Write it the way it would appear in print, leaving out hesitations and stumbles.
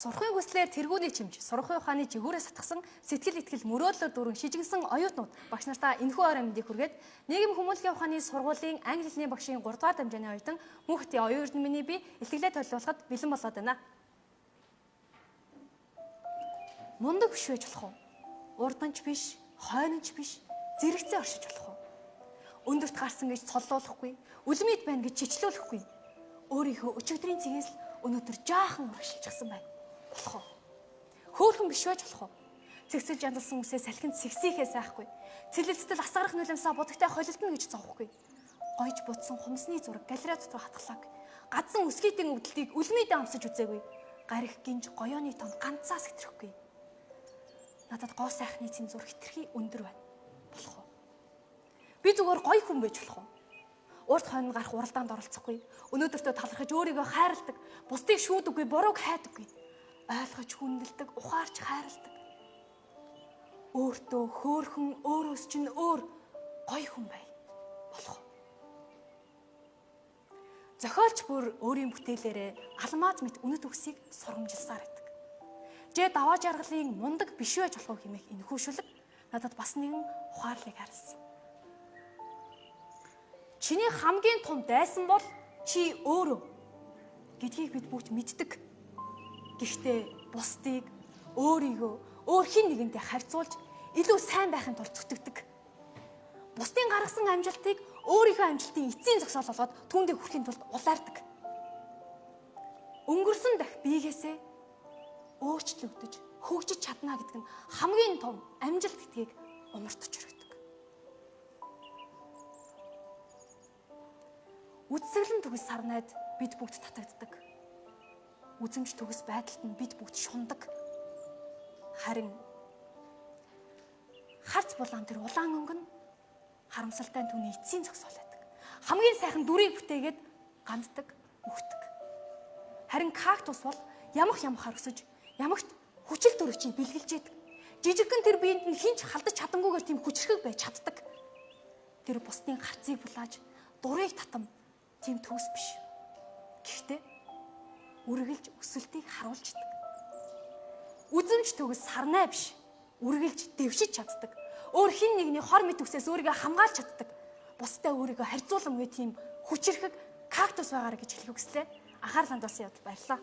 Сурахын хүслээр тэргүүний чимж, сурахын ухааны жигүүрээ сатгсан сэтгэл итгэл мөрөөдлөөр дүүрэн шижигсэн оюутнууд багш нартаа энэхүү орой мэндийг хүргээд нийгэм хүмүүнлэгийн ухааны сургуулийн англи хэлний багшийн 3 дугаар дамжааны оюутан Мөнхтийн оюун эрдэмтний би илтгэлээ төлөвлөхөд бэлэн болоод байна. Мундаг биш байж болох уу? Урданч биш, хойнонч биш, зэрэгцээ оршиж болох уу? Өндөрт гарсан гэж цоллуулахгүй, үлмийд байна гэж чичлүүлэхгүй. Өөрийнхөө өчигдрийн цэгээс л өнөөдөр жаахан урагшилчихсан байна. Болох уу? Хөөхөн биш байж болох уу? Цэгцэлж янзалсан үсээ салхинд сэгсийхээ сайхгүй. Цэлэлцтэл асгарах нүлэмсээ будагтай холилдно гэж зовхгүй. Гойж будсан хумсны зураг галерей дотор хатглааг. Гадсан өсгийдийн өвдөлтийг үлмийдээ амсаж үзээгүй. Гарих гинж гоёоны том ганцаас хэтрэхгүй. Надад гоо сайхны цэнзур хитрхи өндөр байна. Болох уу? Би зүгээр гоё хүн байж болох уу? Урд хойно гарах уралдаанд оролцохгүй. Өнөөдөртөө талархаж өөрийгөө хайрладаг, бусдыг шүүдэггүй, бурууг хайдаггүй. Ойлгож хүндэлдэг, ухаарч хайрладаг. Өөртөө хөөхөн, өөрөөс чинь өөр гоё хүн бай. Болох уу? Зохиолч бүр өөрийн бүтээлээрээ алмаз мэт үнэт үгсийг сургамжилсаар байдаг. Жээ даваа жаргалын мундаг биш байж болох хэмээх энэ хүүшүүлэг надад бас нэгэн ухаарлыг харилсан. Чиний хамгийн том дайсан бол чи өөрөө гэдгийг бид бүгд мэддэг. Гэхдээ бусдыг өөрийгөө өөр хин нэгэнтэй харьцуулж илүү сайн байхын тулд зүтгэдэг. Бусдын гаргасан амжилтыг өөрийнхөө амжилтын эцсийн зогсоол болгоод түүндээ хүрэхин тулд улаардаг. Өнгөрсөн дахь биегээсээ өөрчлөгдөж, хөгжиж чадна гэдэг нь хамгийн том амжилт гэдгийг умартаж өргөдөг. Үдсэглэн төгс сарнайд бид бүгд татагддаг. Үзэмж төгс байдалд нь бид бүгд шундаг. Харин харц булаан тэр улаан өнгө нь харамсалтай түүний эцсийн зогсоол байдаг. Хамгийн сайхан дүрийг бүтээгээд ганддаг, мөхдөг. Харин кактус бол ямахаар өсөж, ямагт хүчил төрөгчийг бэлгэлж яадаг. Жижигхэн тэр биед нь хинч халдаж чадангүйгээр тийм хүчрхэг байж чаддаг. Тэр бусдын гарцыг булааж, дурыг татам тийм төгс биш. Гэхдээ үргэлж өсөлтийг харуулждаг. Үзэмж төгс сарнай биш. Үргэлж дэвшиж чаддаг. Өөр хин нэгний хор мэд үсээс өөрийгөө хамгаалж чаддаг. Бусдаа өөрийгөө харьцууламгүй тийм хүчрхэг кактус байгаарэ гэж хэлэх үгслээ. Анхаарал хандуулсан явдал баярлалаа.